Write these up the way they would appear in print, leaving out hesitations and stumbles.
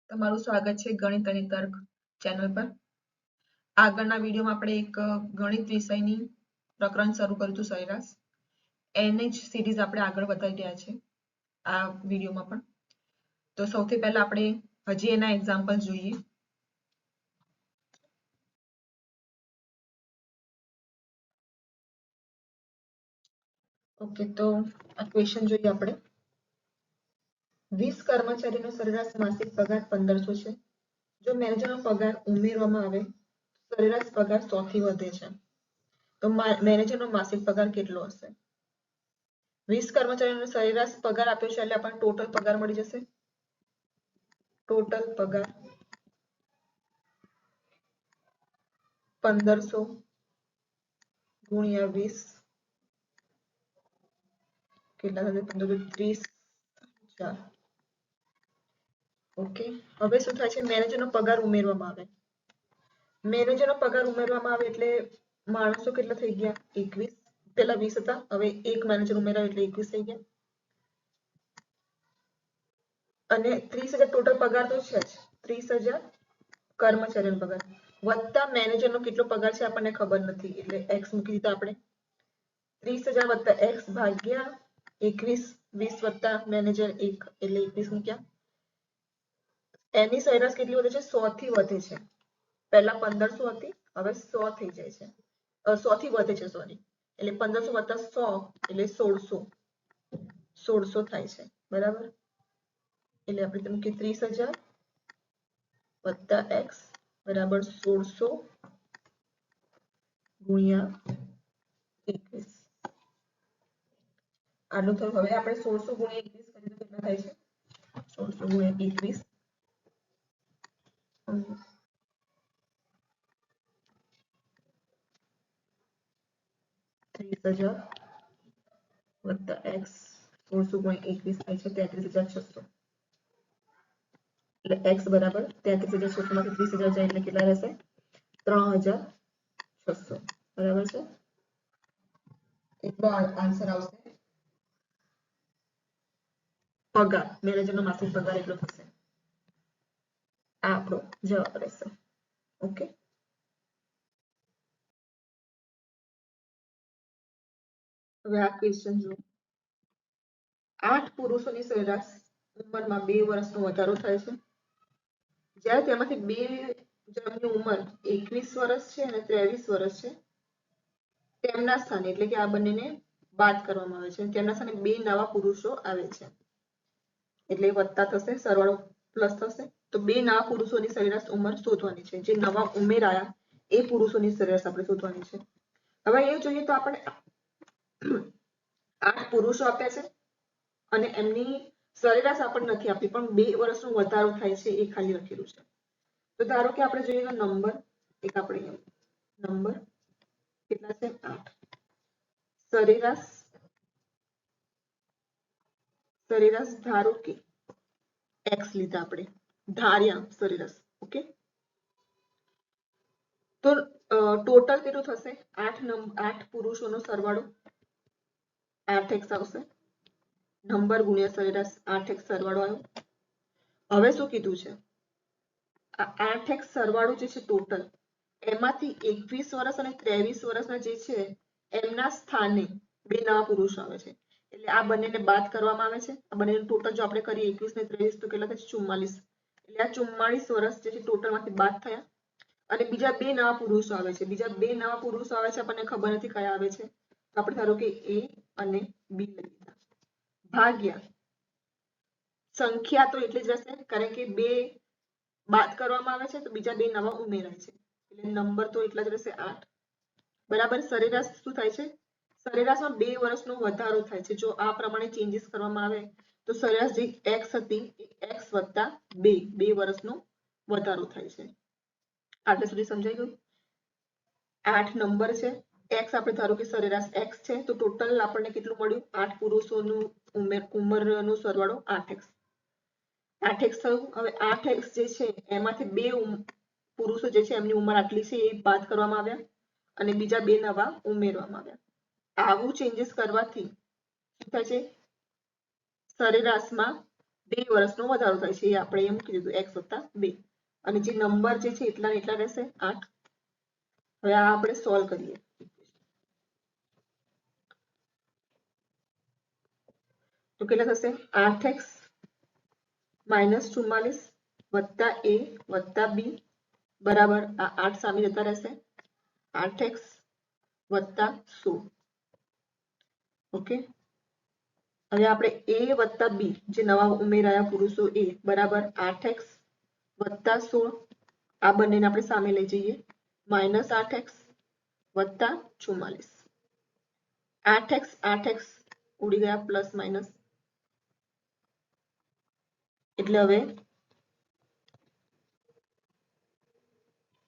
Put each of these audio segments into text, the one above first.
તમારું સ્વાગત છે ગણિત અને તર્ક ચેનલ પર। આગળના વિડીયોમાં આપણે એક ગણિત વિષયની પ્રકરણ શરૂ કર્યું હતું સરેરાશ, એની જ સિરીઝ આપણે આગળ વધારી રહ્યા છે આ વિડીયોમાં પણ। તો સૌથી પહેલા આપણે હજી એના એક્ઝામ્પલ જોઈએ। ઓકે, તો આ ક્વેશ્ચન જોઈએ આપણે। 20 કર્મચારીનો સરેરાશ માસિક પગાર 1500 છે। જો મેનેજરનો પગાર ઉમેરવામાં આવે સરેરાશ પગાર 100 થી વધે છે, તો મેનેજરનો માસિક પગાર કેટલો હશે? 20 કર્મચારીનો સરેરાશ પગાર આપ્યો છે એટલે આપણને ટોટલ પગાર મળી જશે। ટોટલ પગાર 1500 ગુણ્યા 20 કેટલા થશે? 1530,000। ઓકે, હવે શું થાય છે? મેનેજરનો પગાર ઉમેરવામાં આવે। મેનેજરનો પગાર ઉમેરવામાં આવે એટલે માણસો કેટલા થઈ ગયા? 21। પેલા 20 હતા, હવે એક મેનેજર ઉમેરાય એટલે 21 થઈ ગયા। અને 30,000 ટોટલ પગાર તો છે જ, 30,000 કર્મચારીનો પગાર વત્તા મેનેજરનો કેટલો પગાર છે આપણને ખબર નથી એટલે x મૂકી દીધા આપણે। 30,000 વત્તા x ભાગ્યા 21, 20 વત્તા મેનેજર 1 એટલે 21 મૂક્યા। એની સરેરાશ કેટલી વધે છે? 100 થી વધે છે। પહેલા 1500 હતી, હવે 100 થઈ જાય છે, 100 થી વધે છે સોરી, એટલે 1500 વત્તા 100 એટલે 1600 થાય છે, બરાબર। એટલે આપણે તેમ કે 30,000 વત્તા x બરાબર 1600 ગુણ્યા 21 આટલું થયું। હવે આપણે 1600 ગુણ્યા 21 કરીએ તો કેટલા થાય છે? 1600 ગુણ્યા 21 30,000 વત્તા x 1600 ગુણ્યા 21 થાય છે 33,600। એટલે x બરાબર 33,600 માંથી 30,000 જાય એટલે કેટલા રહેશે? 3,600, બરાબર છે। એટલો આન્સર આવશે, પગાર મેનેજરનો માસિક પગાર એટલો થશે, આ આપણો જવાબ રહેશે। ઓકે, હવે આ ક્વેશ્ચન જુઓ। 8 પુરુષોની સરેરાશ ઉંમરમાં 2 વર્ષનો વધારો થાય છે, જ્યારે તેમાંથી 2 જણની ઉંમર 21 વર્ષ છે અને 23 વર્ષ છે, તેમના સ્થાને એટલે કે આ બંનેને બાદ કરવામાં આવે છે, તેમના સ્થાને 2 નવા પુરુષો આવે છે, એટલે વત્તા થશે, સરવાળો પ્લસ થશે। તો 2 નવા પુરુષોની સરેરાશ ઉંમર શોધવાની છે, જે નવા ઉમેરાયા એ પુરુષોની સરેરાશ આપણે શોધવાની છે। હવે એ જોઈએ તો આપણે 8 પુરુષો આપ્યા છે અને એમની સરેરાશ આપણને નથી આપી, પણ 2 વર્ષનો વધારો થાય છે એ ખાલી લખેલું છે। તો ધારો કે આપણે જોઈએ તો નંબર એક આપણે નંબર કેટલા છે? 8। સરેરાશ ધારો કે x લીધા આપણે, ધાર્યા સરેરાશ, ઓકે। તો ટોટલ કેટલું થશે? 8 પુરુષોનો સરવાળો 8x આવશે, નંબર ગુણ્યા સરેરાશ 8x સરવાળો આવ્યો। હવે શું કીધું છે? આ 8x સરવાળો જે છે ટોટલ, એમાંથી 21 વર્ષ અને 23 વર્ષના જે છે એમના સ્થાને 2 નવા પુરુષો આવે છે, એટલે આ બંનેને બાદ કરવામાં આવે છે। આ બંનેનું ટોટલ જો આપણે કરીએ 21 ને 23 તો કેટલા થશે? 44। એટલે આ 44 વર્ષ જે છે ટોટલમાંથી બાદ થયા અને બીજા 2 નવા પુરુષો આવે છે। બીજા 2 નવા પુરુષો આવે છે, આપણને ખબર નથી કયા આવે છે, તો આપણે ધારો કે a અને b લઈ લીધા, ભાગ્યા સંખ્યા તો એટલી જ રહેશે કારણ કે 2 બાદ કરવામાં આવે છે તો બીજા 2 નવા ઉમેરાય છે, એટલે નંબર તો એટલા જ રહેશે 8, બરાબર। સરેરાશ શું થાય છે? સરેરાશમાં 2 વર્ષનો વધારો થાય છે। જો આ પ્રમાણે ચેન્જીસ કરવામાં આવે તો સરેરાશ જે x હતી એ x વત્તા 2 વર્ષનો વધારો થાય છે। આટલે સુધી સમજાઈ ગયું? 8 નંબર છે, x આપણે ધારો કે સરેરાશ x છે, તો ટોટલ આપણને કેટલું મળ્યું? 8 પુરુષોનું ઉંમરનો સરવાળો 8x થયું। હવે 8x જે છે એમાંથી 2 પુરુષો જે છે એમની ઉંમર આટલી છે એ બાદ કરવામાં આવ્યા અને બીજા 2 નવા ઉમેરવામાં આવ્યા। આવું ચેન્જીસ કરવાથી શું થાય છે? સરેરાશમાં 2 વર્ષનો વધારો થાય છે એ આપણે એમ કીધું x + 2 અને જે નંબર જે છે એટલા ને એટલા રહેશે 8. હવે આ આપણે સોલ્વ કરીએ. તો કેટલા થશે 8x - 44 વત્તા a વત્તા b બરાબર આ 8 સામે જતા રહેશે 8x વત્તા 16. ઓકે, હવે આપણે a વત્તા b જે નવા ઉમેરાયા પુરુષો a બરાબર 8x વત્તા 16 આ બંનેને આપણે સામે લઈ જઈએ -8x વત્તા 44. 8x 8x ઉડી ગયા પ્લસ માઇનસ એટલે હવે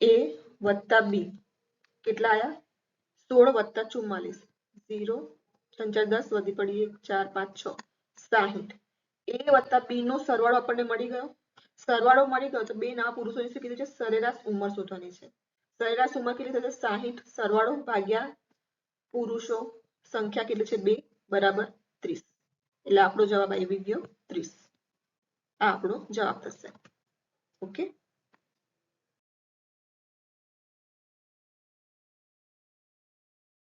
a વત્તા b કેટલા આયા 16 વત્તા 44 0 3 4 10 વધી પડી 1 4 5 6 60. a વત્તા b નો સરવાળો આપણને મળી ગયો. સરવાળો મળી ગયો તો બે નવા પુરુષોની શું કીધું છે સરેરાશ ઉંમર શોધવાની છે. સરેરાશ ઉંમર કેટલી થશે 60 સરવાળો ભાગ્યા પુરુષો સંખ્યા કેટલી છે 2 બરાબર 30. એટલે આપણો જવાબ આવી ગયો 30. આ આપણો જવાબ થશે. ઓકે,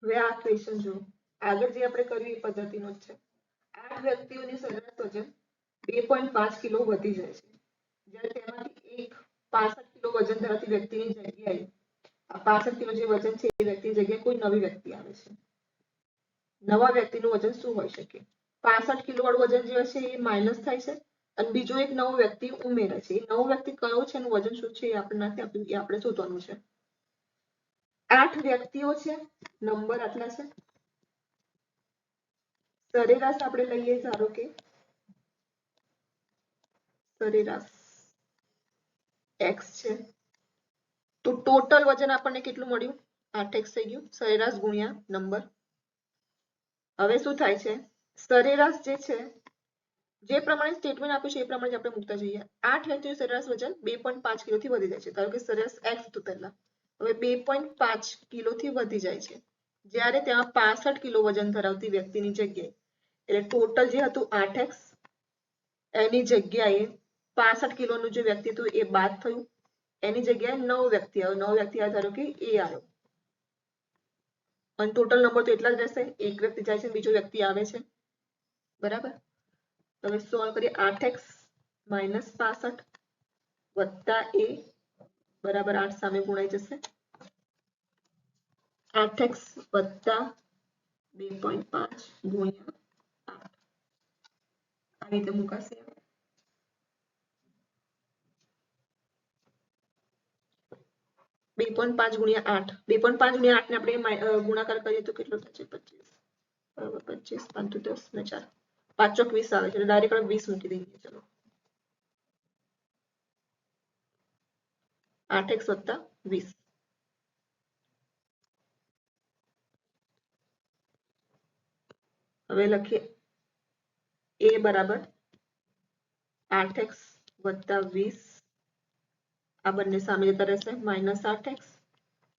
હવે આ ક્વેશ્ચન જો આગળ જે આપણે કર્યું એ પદ્ધતિનો જ છે. 8 વ્યક્તિઓની સરેરાશ વજન 2.5 કિલો વધી જાય છે જ્યારે તેમાંથી એક 65 કિલો વજન ધરાવતી વ્યક્તિની જગ્યાએ આ 65 કિલો જે વજન છે એ વ્યક્તિની જગ્યાએ કોઈ નવી વ્યક્તિ આવે છે. નવા વ્યક્તિનું વજન શું હોઈ શકે 65 કિલો વાળું વજન જે હશે એ માઇનસ થાય છે અને બીજો એક નવો વ્યક્તિ ઉમેરે છે. એ નવો વ્યક્તિ કયો છે એનું વજન શું છે એ આપણને નથી આપ્યું એ આપણે શોધવાનું છે. 8 વ્યક્તિઓ છે નંબર આટલા છે સરેરાશ આપણે લઈએ ધારો કે સરેરાશ x છે તો ટોટલ વજન આપણને કેટલું મળ્યું 8x થઈ ગયું સરેરાશ ગુણ્યા નંબર. હવે શું થાય છે સરેરાશ જે છે જે પ્રમાણે સ્ટેટમેન્ટ આપ્યું છે એ પ્રમાણે આપણે મૂકતા જઈએ. 8 વ્યક્તિનું સરેરાશ વજન 2.5 કિલોથી વધી જાય છે. ધારો કે સરેરાશ x હતું પહેલા હવે 2.5 કિલોથી વધી જાય છે જ્યારે તેમાં 65 કિલો વજન ધરાવતી વ્યક્તિની જગ્યાએ એટલે ટોટલ જે હતું 8x એની જગ્યાએ 65 કિલોનું જે વ્યક્તિ હતું એ બાદ થયું એની જગ્યાએ 9 વ્યક્તિ આવ્યો 9 વ્યક્તિ આવ્યો ધારો કે a આવ્યો અને ટોટલ નંબર તો એટલા જ રહેશે એક વ્યક્તિ જાય છે બીજો વ્યક્તિ આવે છે બરાબર. હવે સોલ્વ કરીએ 8x - 65 વત્તા a બરાબર 8 સામે ગુણાઈ જશે 8x વત્તા 2.5 ગુણ્યા 8 આ રીતે મુકાશે. 2.5 ગુણ્યા 8 2.5 ગુણ્યા 8 ને આપણે ગુણાકાર કરીએ તો કેટલો થશે 25 બરાબર 25 5 × 10 ને 4 5 ચોક 20 આવે છે એટલે ડાયરેક્ટ આપણે 20 મૂકી દઈએ. ચલો 8x વત્તા 20 હવે લખીએ a બરાબર 8x વત્તા 20 આ બંને સામે જતા રહેશે -8x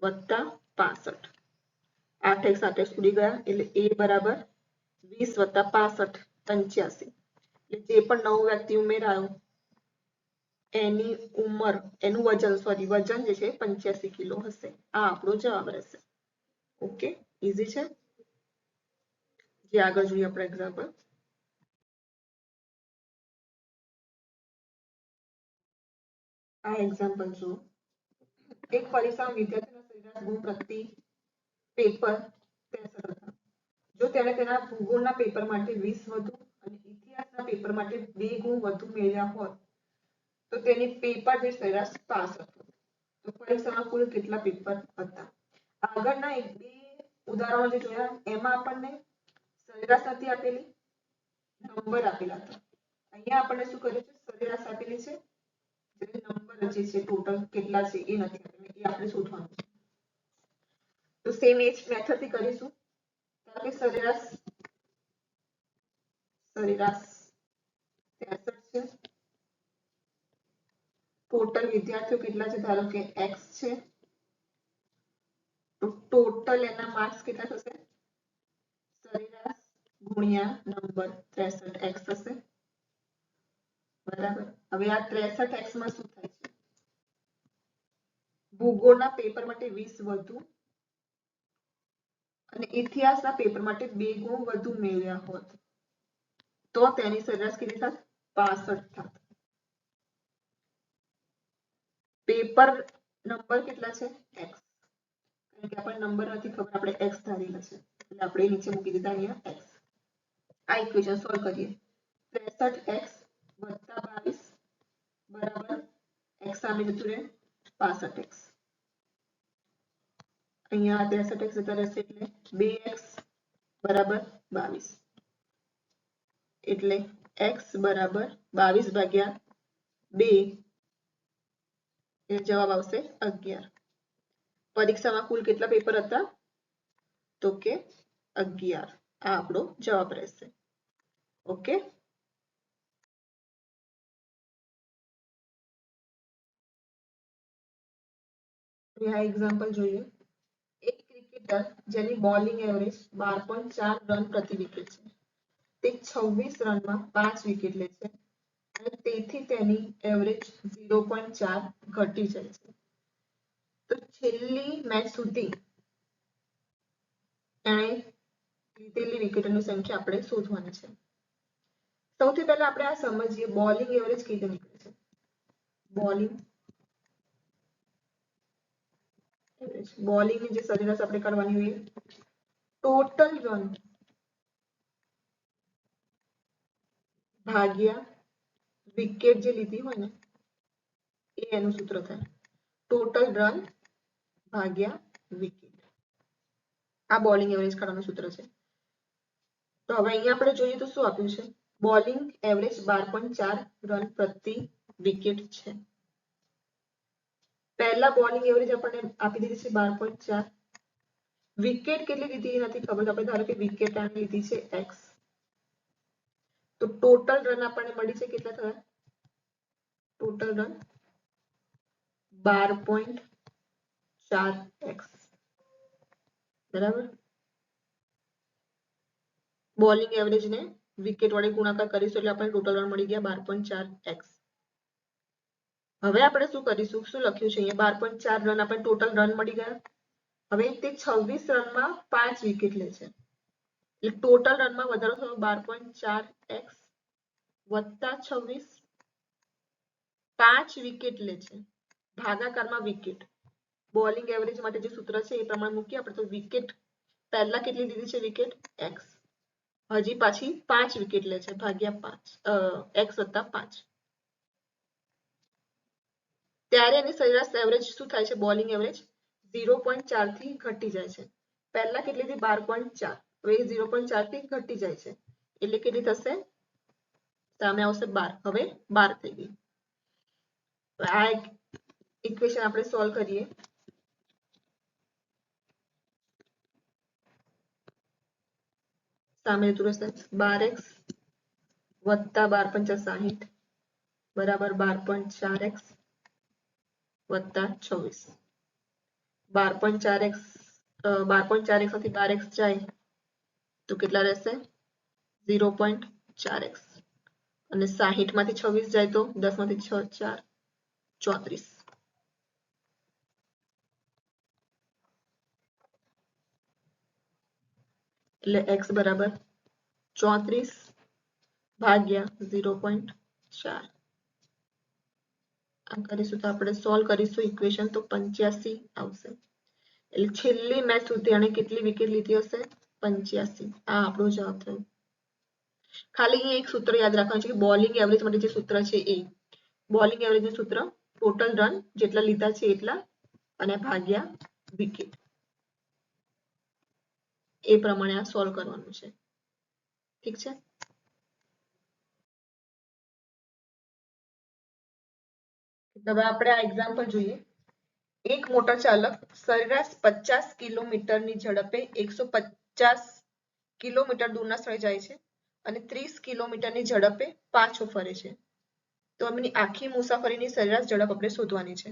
વત્તા 65 8x 8x ઉડી ગયા એટલે a બરાબર 20 વત્તા 65 85 એટલે જે પણ નવો વ્યક્તિ ઉમેરાયો એની ઉંમર એનું વજન વજન જે છે 85 કિલો હશે. આ આપણો જવાબ રહેશે. ઓકે, ઈઝી છે. જે આગળ જોઈએ આપણે એક્ઝામ્પલ આ એક્ઝામ્પલ જુઓ એક પરીક્ષામાં વિદ્યાર્થીના સરેરાશ ગુણ પ્રતિ પેપર 63 હતા. જો તેણે તેના ભૂગોળના પેપર માટે 20 વધુ અને ઇતિહાસના પેપર માટે 2 ગુણ વધુ મેળવ્યા હોત તો તેની પેપર દીઠ સરેરાશ 65 હતો. તો પરીક્ષામાં કુલ કેટલા પેપર હતા? આગળના એક બે ઉદાહરણો જે જોયા એમાં આપણને સરેરાશ નથી આપેલી નંબર આપેલા હતા. અહીંયા આપણને શું કર્યું છે સરેરાશ આપેલી છે નંબર જે છે ટોટલ કેટલા છે એ નથી આપેલું એ આપણે શોધવાનું છે. તો સેમ એ જ મેથડ થી કરીશું. ધારો કે સરેરાશ 63 છે ટોટલ વિદ્યાર્થીઓ કેટલા છે ધારો કે x છે તો ટોટલ એના માર્ક્સ કેટલા થશે સરેરાશ ગુણ્યા નંબર 63x થશે બરાબર. હવે આ 63x માં શું થાય છે? ભૂગોળના પેપર માટે 20 વધુ અને ઇતિહાસના પેપર માટે 2 ગુણ વધુ મેળવ્યા હોત તો તેની સરેરાશ કેટલી થાત? 65 થાત. પેપર નંબર કેટલા છે? x. કારણ કે આપણને નંબર નથી ખબર, આપણે x ધારેલા છે એટલે આપણે નીચે મૂકી દીધા અહીંયા x. આ ઇક્વેશન સોલ્વ કરીએ. 63x + 22 બરાબર x સામે જતું રહે 65x. અહીંયા 63x જતા રહેશે એટલે 2x બરાબર 22 એટલે x બરાબર 22 ભાગ્યા 2 એ જવાબ આવશે 11. પરીક્ષામાં કુલ કેટલા પેપર હતા? તો કે 11. આ આપણો જવાબ રહેશે. ઓકે. આ એક્ઝામ્પલ જોઈએ. એક ક્રિકેટર જેની બોલિંગ એવરેજ 12.4 રન પ્રતિ વિકેટ છે તે 26 રનમાં 5 વિકેટ લે છે અને તેથી તેની એવરેજ 0.4 ઘટી જાય છે. તો છેલ્લી મેચ સુધી એણે લીધેલી વિકેટોની સંખ્યા આપણે શોધવાની છે. સૌથી પહેલા આપણે આ સમજીએ બોલિંગ એવરેજ કેવી રીતે નીકળે છે. બોલિંગની જે સરેરાશ આપણે કરવાની હોય ટોટલ રન ભાગ્યા વિકેટ જે લીધી હોય ને એ એનું સૂત્ર થાય. ટોટલ રન ભાગ્યા વિકેટ. આ બોલિંગ એવરેજ કાઢવાનું સૂત્ર છે. તો હવે અહીંયા આપણે જોઈએ તો શું આપ્યું છે? બોલિંગ એવરેજ 12.4 રન પ્રતિ વિકેટ છે. પહેલા બોલિંગ એવરેજ આપણને આપી દીધી છે 12.4. વિકેટ કેટલી લીધી નથી ખબર, આપણે ધારો કે વિકેટ આને લીધી છે x. તો ટોટલ રન આપણને મળી છે કેટલા થયા? ટોટલ રન 12.4x બરાબર. બોલિંગ એવરેજ ને વિકેટ વડે ગુણાકાર કરીશું એટલે આપણને ટોટલ રન મળી ગયા 12.4x. હવે આપણે શું કરીશું? શું લખ્યું છે અહીંયા? 12.4 રન આપણને ટોટલ રન મળી ગયા. હવે તે 26 રનમાં 5 વિકેટ લે છે એટલે ટોટલ રનમાં વધારો થયો 12.4x વત્તા 26. 5 વિકેટ લે છે ભાગાકારમાં વિકેટ. બોલિંગ એવરેજ માટે જે સૂત્ર છે એ પ્રમાણે મૂકીએ આપણે તો વિકેટ પહેલા કેટલી લીધી છે વિકેટ? x. હજી પાછી 5 વિકેટ લે છે ભાગ્યા 5 x વત્તા 5. ત્યારે એની સરેરાશ એવરેજ શું થાય છે? બોલિંગ એવરેજ 0.4 થી ઘટી જાય છે. પહેલા કેટલી હતી? 12.4. હવે 0.4 થી ઘટી જાય છે એટલે કેટલી થશે? સામે આવશે 12. હવે 12 થઈ ગઈ. આ ઇક્વેશન આપણે સોલ્વ કરીએ. સામે જતું રહેશે 12x વત્તા 12 × 60 બરાબર 12.4x વત્તા 26. 12.4x 12.4x માંથી 12x જાય તો કેટલા રહેશે? 0.4x. અને 60 માંથી 26 જાય તો 10 માંથી 6 4 34. એટલે x બરાબર 34 ભાગ્યા 0.4. આમ કરીશું તો આપણે સોલ્વ કરીશું ઇક્વેશન તો 85 આવશે. એટલે છેલ્લી મેચ સુધી આને કેટલી વિકેટ લીધી હશે? 85. આ આપણો જવાબ થયો. ખાલી અહીંયા એક સૂત્ર યાદ રાખવાનું છે કે બોલિંગ એવરેજ માટે જે સૂત્ર છે એ બોલિંગ એવરેજનું સૂત્ર ટોટલ રન જેટલા લીધા છે એટલા અને ભાગ્યા વિકેટ. એ પ્રમાણે આ સોલ્વ કરવાનું છે. ઠીક છે. હવે આપણે આ એક્ઝામ્પલ જોઈએ. એક મોટર ચાલક સરેરાશ 50 કિલોમીટરની ઝડપે 150 કિલોમીટર દૂરના સ્થળે જાય છે અને 30 કિલોમીટરની ઝડપે પાછો ફરે છે. તો એમની આખી મુસાફરીની સરેરાશ ઝડપ આપણે શોધવાની છે.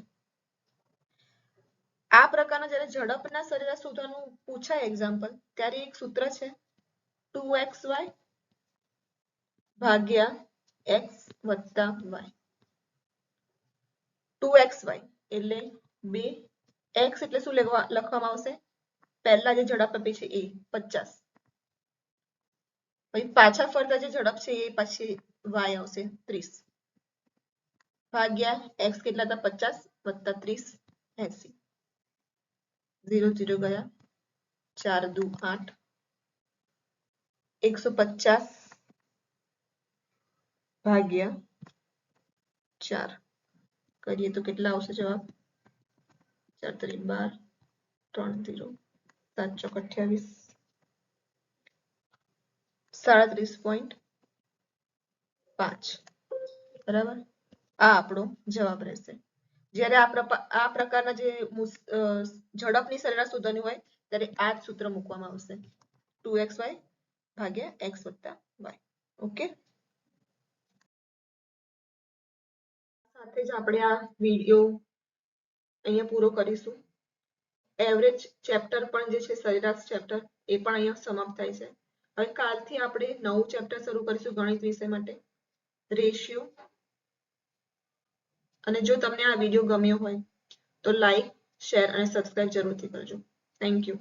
આ પ્રકારના જ્યારે ઝડપના સરેરાશ શોધવાનું પૂછાય એક્ઝામ્પલ ત્યારે એક સૂત્ર છે 2xy ભાગ્યા x વત્તા y 2xy એટલે 2x એટલે શું લખવામાં આવશે પહેલા જે ઝડપ આપી છે એ 50 પછી પાછા ફરતા જે ઝડપ છે એ પછી y આવશે 30 ભાગ્યા x કેટલા હતા 50 વત્તા 30 80 0 0 ગયા 4 2 8 150 ભાગ્યા 4 કરીએ તો કેટલા આવશે જવાબ 4 3 12 3 0 7 ચોક 28 37.5 બરાબર આ આપણો જવાબ રહેશે જ્યારે આ પ્રકારના જે ઝડપની સરેરાશ શોધવાની હોય ત્યારે આ જ સૂત્ર મૂકવામાં આવશે 2xy ભાગ્યા x વત્તા y ઓકે સાથે જ આપણે આ વિડિયો અહીંયા પૂરો કરીશું એવરેજ ચેપ્ટર પણ જે છે સરેરાશ ચેપ્ટર એ પણ અહીંયા સમાપ્ત થાય છે હવે કાલથી આપણે નવું ચેપ્ટર શરૂ કરીશું ગણિત વિષય માટે રેશિયો અને જો તમને આ વિડિયો ગમ્યો હોય તો લાઈક શેર અને સબસ્ક્રાઇબ જરૂરથી કરજો થેન્ક યુ